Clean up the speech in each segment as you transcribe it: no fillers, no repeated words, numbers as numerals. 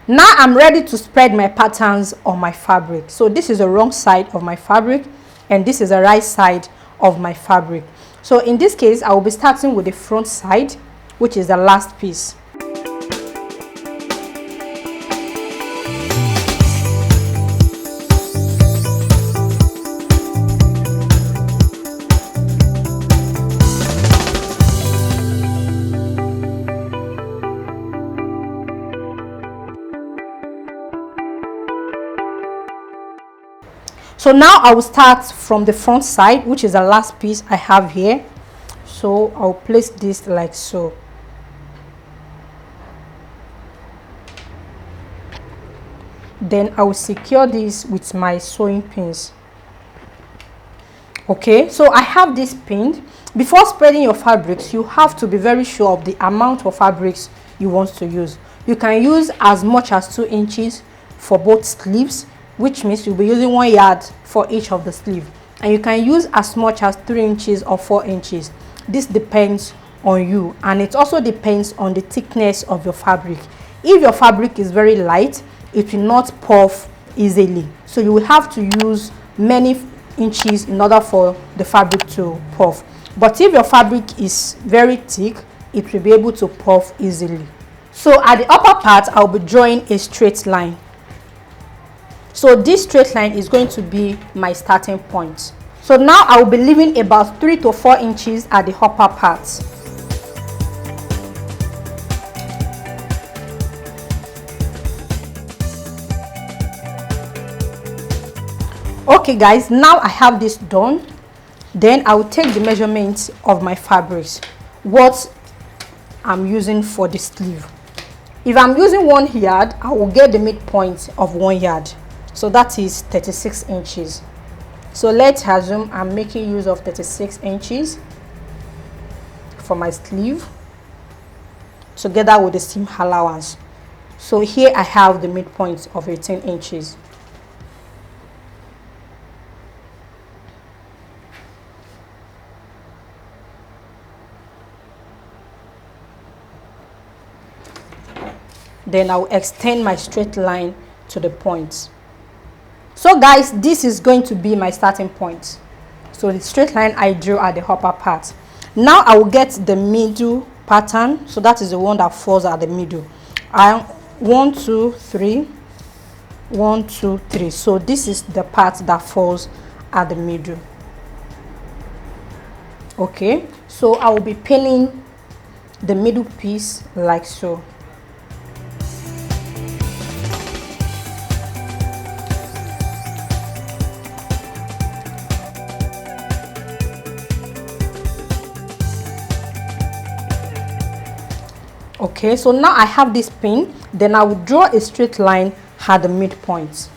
Now I'm ready to spread my patterns on my fabric. So this is the wrong side of my fabric and this is the right side of my fabric. So in this case, I will be starting with the front side, which is the last piece. So now I will start from the front side, which is the last piece I have here. So I'll place this like so. Then I will secure this with my sewing pins. Okay, so I have this pinned. Before spreading your fabrics, you have to be very sure of the amount of fabrics you want to use. You can use as much as 2 inches for both sleeves, which means you'll be using 1 yard for each of the sleeve, and you can use as much as 3 inches or 4 inches. This depends on you, and it also depends on the thickness of your fabric. If your fabric is very light, it will not puff easily, so you will have to use many inches in order for the fabric to puff. But if your fabric is very thick, it will be able to puff easily. So at the upper part, I'll be drawing a straight line. So this straight line is going to be my starting point. So now I will be leaving about 3 to 4 inches at the upper part. Okay guys, now I have this done. Then I will take the measurements of my fabrics, what I'm using for the sleeve. If I'm using 1 yard, I will get the midpoint of 1 yard. So that is 36 inches. So let's assume I'm making use of 36 inches for my sleeve together with the seam allowance. So here I have the midpoint of 18 inches. Then I'll extend my straight line to the point. So guys, this is going to be my starting point. So the straight line I drew at the upper part. Now I will get the middle pattern. So that is the one that falls at the middle. 1 2 3 1 2 3. So this is the part that falls at the middle. Okay, so I will be pinning the middle piece like so. Okay, so now I have this pin. Then I will draw a straight line at the midpoint.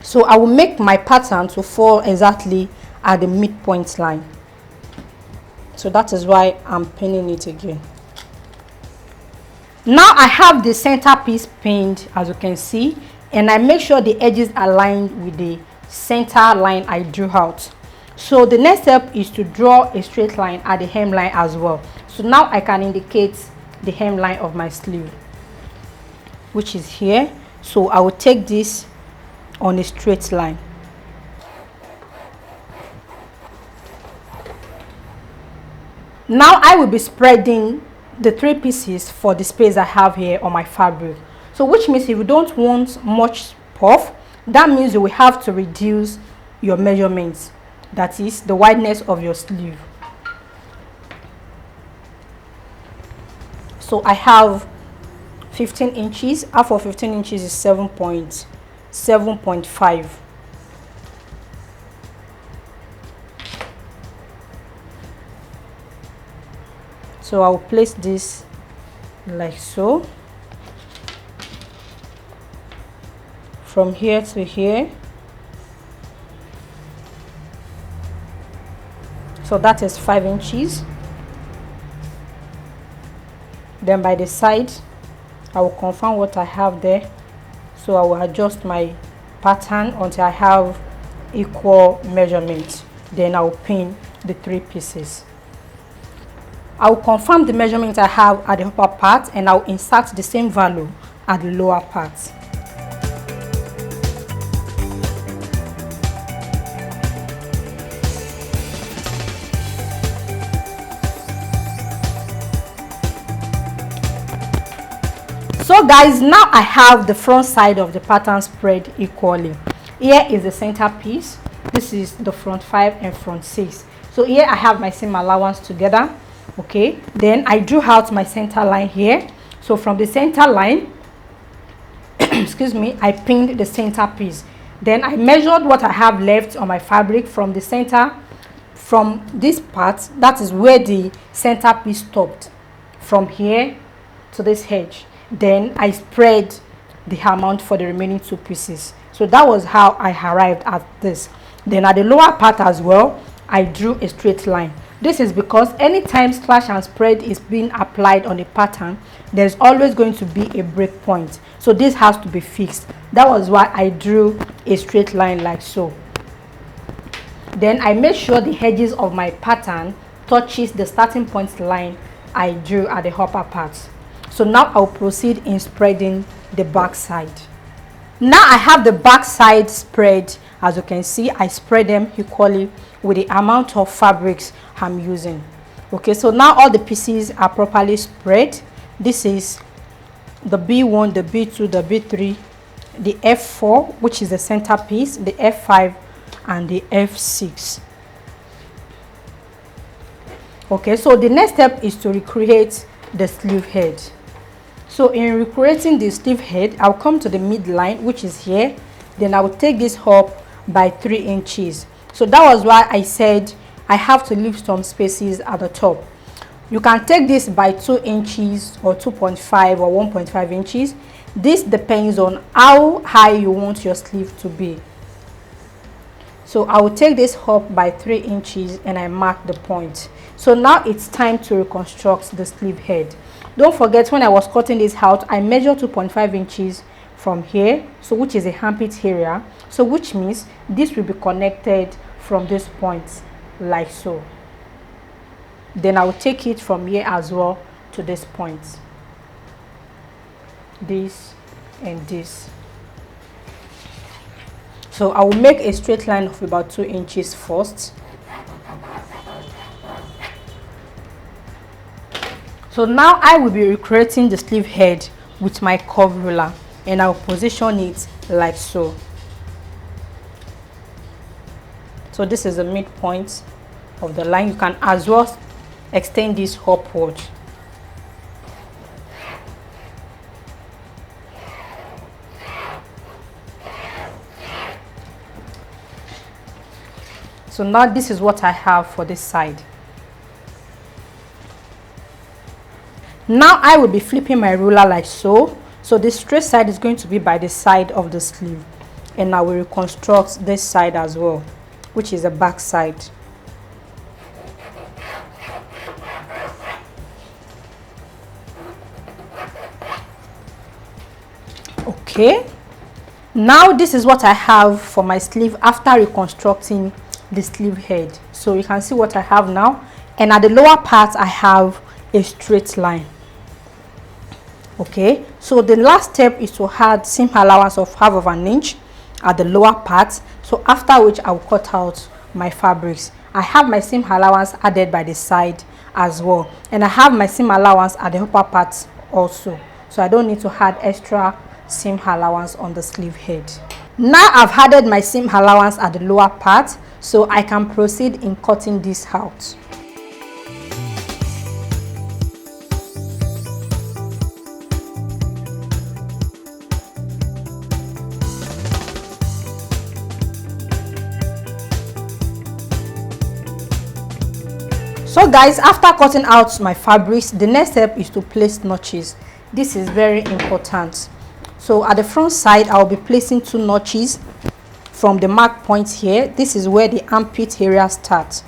So I will make my pattern to fall exactly at the midpoint line. So that is why I'm pinning it again. Now I have the center piece pinned, as you can see, and I make sure the edges are aligned with the center line I drew out. So the next step is to draw a straight line at the hemline as well. So now I can indicate the hemline of my sleeve, which is here. So I will take this on a straight line. Now I will be spreading the 3 pieces for the space I have here on my fabric. So which means if you don't want much puff, that means you will have to reduce your measurements. That is the wideness of your sleeve. So I have 15 inches. Half of 15 inches is 7.5. So I'll place this like so, from here to here. So that is 5 inches. Then by the side, I will confirm what I have there. So I will adjust my pattern until I have equal measurements. Then I will pin the 3 pieces. I'll confirm the measurement I have at the upper part, and I'll insert the same value at the lower part. So guys, now I have the front side of the pattern spread equally. Here is the center piece. This is the front 5 and front 6. So here I have my seam allowance together. Okay, then I drew out my center line here. So from the center line, excuse me, I pinned the center piece. Then I measured what I have left on my fabric from the center, from this part, that is where the center piece stopped, from here to this edge. Then I spread the amount for the remaining 2 pieces. So that was how I arrived at this. Then at the lower part as well, I drew a straight line. This is because anytime slash and spread is being applied on a pattern, there's always going to be a break point. So this has to be fixed. That was why I drew a straight line like so. Then I made sure the edges of my pattern touches the starting point line I drew at the upper part. So now I'll proceed in spreading the back side. Now I have the back side spread. As you can see, I spread them equally with the amount of fabrics I'm using. Okay, so now all the pieces are properly spread. This is the B1, the B2, the B3, the F4, which is the center piece, the F5 and the F6. Okay, so the next step is to recreate the sleeve head. So in recreating the sleeve head, I'll come to the midline, which is here. Then I will take this up by 3 inches. So that was why I said I have to leave some spaces at the top. You can take this by 2 inches or 2.5 or 1.5 inches. This depends on how high you want your sleeve to be. So I will take this up by 3 inches and I mark the point. So now it's time to reconstruct the sleeve head. Don't forget, when I was cutting this out, I measured 2.5 inches from here, so which is a armpit area. So which means this will be connected from this point like so. Then I will take it from here as well to this point. This and this. So I will make a straight line of about 2 inches first. So now I will be recreating the sleeve head with my curve ruler, and I'll position it like so. So this is the midpoint of the line. You can as well extend this upward. So now this is what I have for this side. Now I will be flipping my ruler like so. So the straight side is going to be by the side of the sleeve, and I will reconstruct this side as well, which is the back side. Okay, now this is what I have for my sleeve after reconstructing the sleeve head. So you can see what I have now, and at the lower part I have a straight line. Okay, so the last step is to add seam allowance of 1/2 inch at the lower part. So after which I will cut out my fabrics. I have my seam allowance added by the side as well, and I have my seam allowance at the upper part also, so I don't need to add extra seam allowance on the sleeve head. Now I've added my seam allowance at the lower part, so I can proceed in cutting this out. So guys, after cutting out my fabrics, the next step is to place notches. This is very important. So at the front side, I'll be placing 2 notches from the mark point here. This is where the armpit area starts.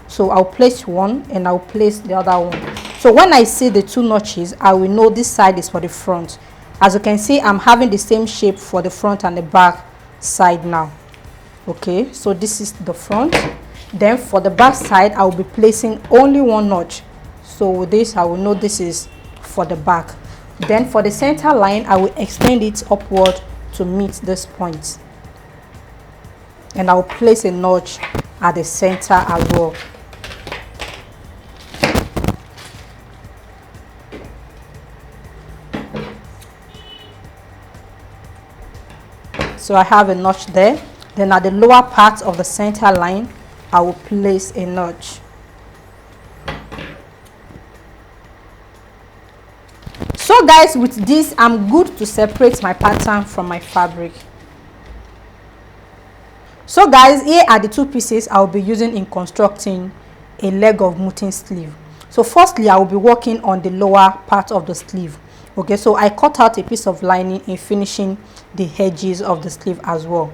So I'll place one and I'll place the other one. So when I see the 2 notches, I will know this side is for the front. As you can see, I'm having the same shape for the front and the back side now. Okay, so this is the front. Then for the back side, I will be placing only 1 notch. So with this, I will know this is for the back. Then for the center line, I will extend it upward to meet this point, and I will place a notch at the center as well. So I have a notch there. Then at the lower part of the center line, I will place a notch. So guys, with this, I'm good to separate my pattern from my fabric. So guys, here are the two pieces I will be using in constructing a leg of mutton sleeve. So firstly, I will be working on the lower part of the sleeve. Okay, so I cut out a piece of lining in finishing the edges of the sleeve as well.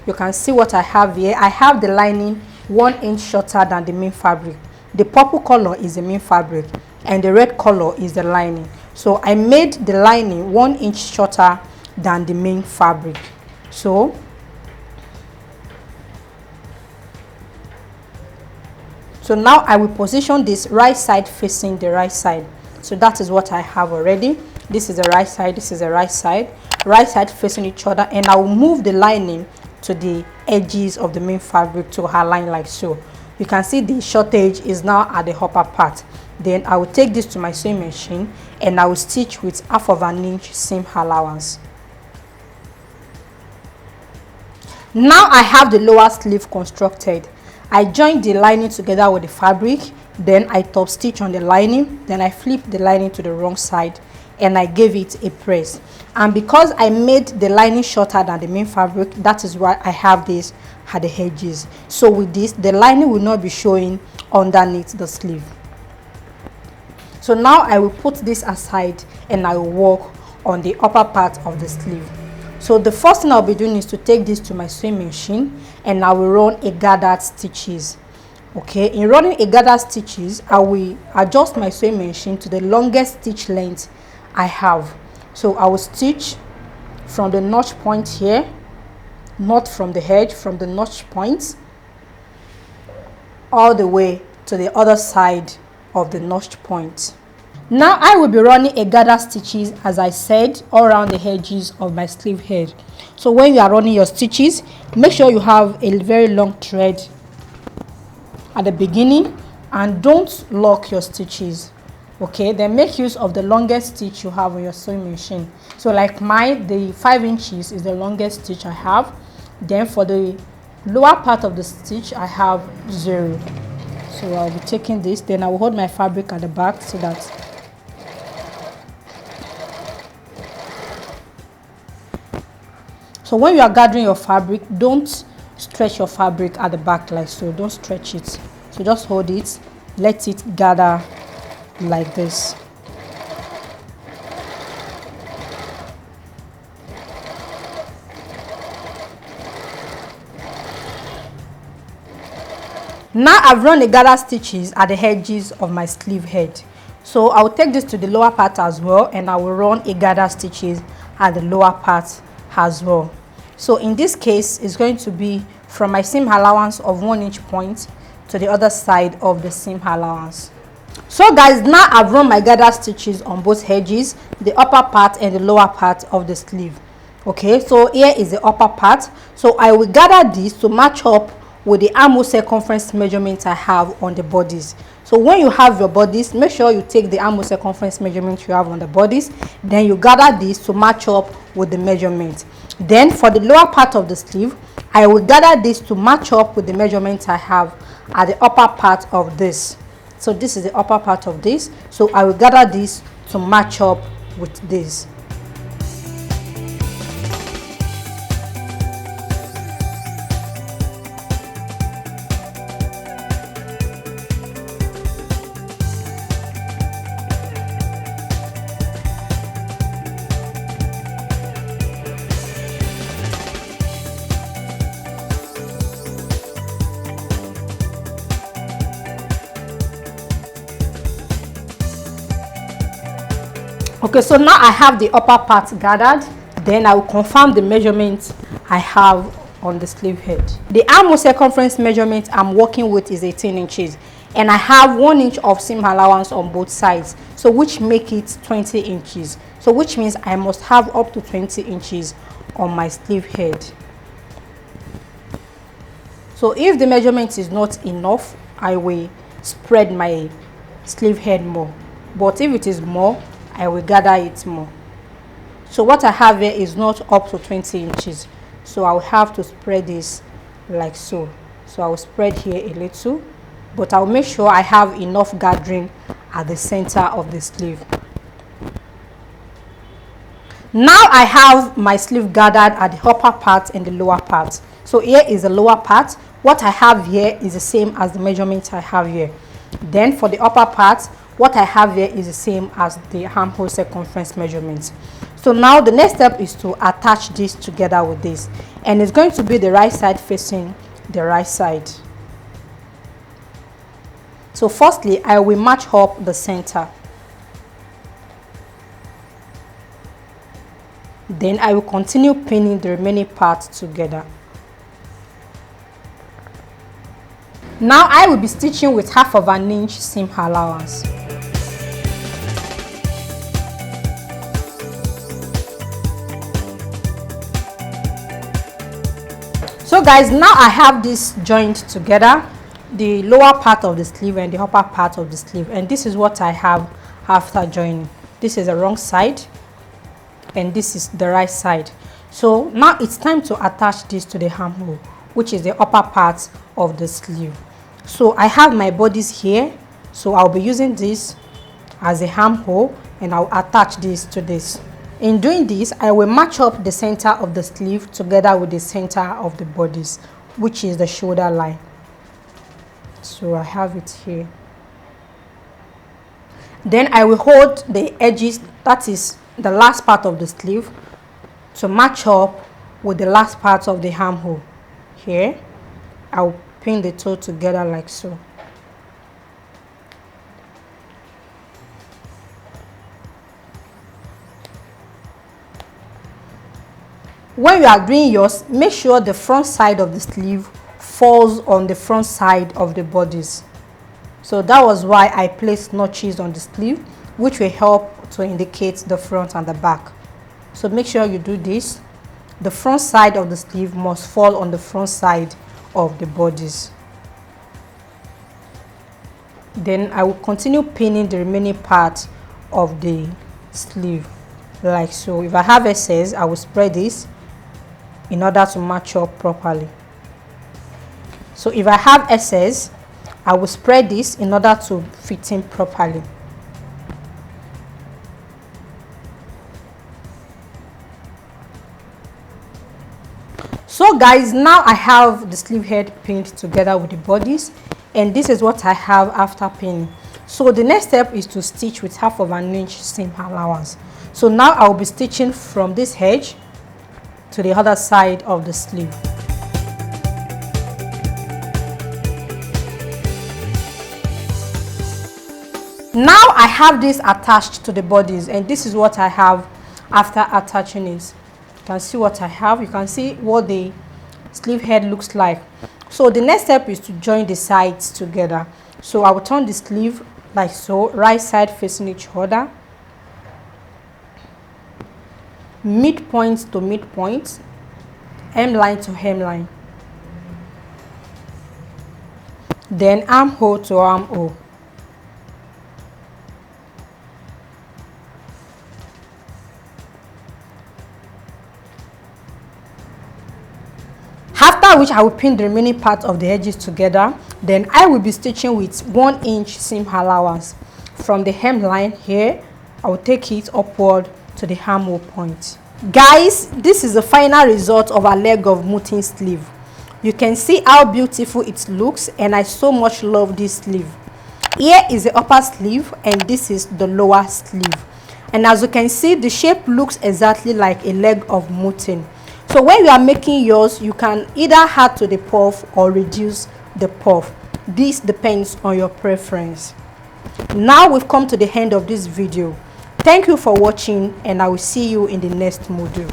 You can see what I have here. I have the lining 1 inch shorter than the main fabric. The purple color is the main fabric and the red color is the lining. So I made the lining 1 inch shorter than the main fabric. So now I will position this right side facing the right side. So that is what I have already. This is the right side, this is the right side facing each other, and I will move the lining to the edges of the main fabric to align like so. You can see the shortage is now at the upper part. Then I will take this to my sewing machine and I will stitch with 1/2 inch seam allowance. Now I have the lower sleeve constructed. I joined the lining together with the fabric, then I top stitch on the lining, then I flip the lining to the wrong side and I gave it a press. And because I made the lining shorter than the main fabric, that is why I have this at the edges. So with this, the lining will not be showing underneath the sleeve. So now I will put this aside and I will work on the upper part of the sleeve. So the first thing I'll be doing is to take this to my sewing machine and I will run a gathered stitches. Okay, in running a gathered stitches, I will adjust my sewing machine to the longest stitch length I have. So I will stitch from the notch point here, not from the edge, from the notch point all the way to the other side of the notch point. Now I will be running a gathered stitches, as I said, all around the edges of my sleeve head. So when you are running your stitches, make sure you have a very long thread at the beginning and don't lock your stitches. Okay, then make use of the longest stitch you have on your sewing machine. So like mine, the 5 inches is the longest stitch I have. Then for the lower part of the stitch, I have 0. So I'll be taking this, then I will hold my fabric at the back so that when you are gathering your fabric, don't stretch your fabric at the back like so. Don't stretch it. So just hold it, let it gather like this. Now I've run the gather stitches at the edges of my sleeve head. So I will take this to the lower part as well and I will run a gather stitches at the lower part as well. So in this case, it's going to be from my seam allowance of 1 inch point to the other side of the seam allowance. So guys, now I've run my gather stitches on both edges, the upper part and the lower part of the sleeve. Okay, so here is the upper part. So I will gather this to match up with the armhole circumference measurement I have on the bodies. So when you have your bodies, make sure you take the armhole circumference measurement you have on the bodies, then you gather this to match up with the measurement. Then for the lower part of the sleeve, I will gather this to match up with the measurement I have at the upper part of this. So this is the upper part of this, so I will gather this to match up with this. Okay, so now I have the upper part gathered. Then I will confirm the measurements I have on the sleeve head. The armhole circumference measurement I'm working with is 18 inches. and I have 1 inch of seam allowance on both sides, so which make it 20 inches. So which means I must have up to 20 inches on my sleeve head. So if the measurement is not enough, I will spread my sleeve head more, but if it is more, I will gather it more. So what I have here is not up to 20 inches, so I will have to spread this like so. So I will spread here a little, but I will make sure I have enough gathering at the center of the sleeve. Now I have my sleeve gathered at the upper part and the lower part. So here is the lower part. What I have here is the same as the measurement I have here. Then for the upper part, what I have here is the same as the armhole circumference measurement. So now the next step is to attach this together with this, and it's going to be the right side facing the right side. So firstly, I will match up the center. Then I will continue pinning the remaining parts together. Now I will be stitching with 1/2 inch seam allowance. So guys, now I have this joined together, the lower part of the sleeve and the upper part of the sleeve, and this is what I have after joining. This is the wrong side and this is the right side. So now it's time to attach this to the armhole, which is the upper part of the sleeve. So I have my bodice here, so I'll be using this as a armhole and I'll attach this to this. In doing this, I will match up the center of the sleeve together with the center of the bodice, which is the shoulder line. So I have it here. Then I will hold the edges, that is the last part of the sleeve, to match up with the last part of the armhole. Here I'll pin the toe together like so. When you are doing yours, make sure the front side of the sleeve falls on the front side of the bodice. So that was why I placed notches on the sleeve, which will help to indicate the front and the back. So make sure you do this. The front side of the sleeve must fall on the front side of the bodice. Then I will continue pinning the remaining part of the sleeve like so. If I have excess, I will spread this in order to match up properly. So if I have excess, I will spread this in order to fit in properly. So guys, now I have the sleeve head pinned together with the bodice, and this is what I have after pinning. So the next step is to stitch with 1/2 inch seam allowance. So now I will be stitching from this edge to the other side of the sleeve. Now I have this attached to the bodice, and this is what I have after attaching it. You can see what I have. You can see what the sleeve head looks like. So the next step is to join the sides together. So I will turn the sleeve like so, right side facing each other, midpoint to midpoint, hemline to hemline, then armhole to armhole. After which I will pin the remaining part of the edges together. Then I will be stitching with 1 inch seam allowance. From the hemline here, I will take it upward to the armhole point. Guys, this is the final result of a leg of mutton sleeve. You can see how beautiful it looks, and I so much love this sleeve. Here is the upper sleeve and this is the lower sleeve, and as you can see, the shape looks exactly like a leg of mutton. So when you are making yours, you can either add to the puff or reduce the puff. This depends on your preference. Now we've come to the end of this video. Thank you for watching, and I will see you in the next module.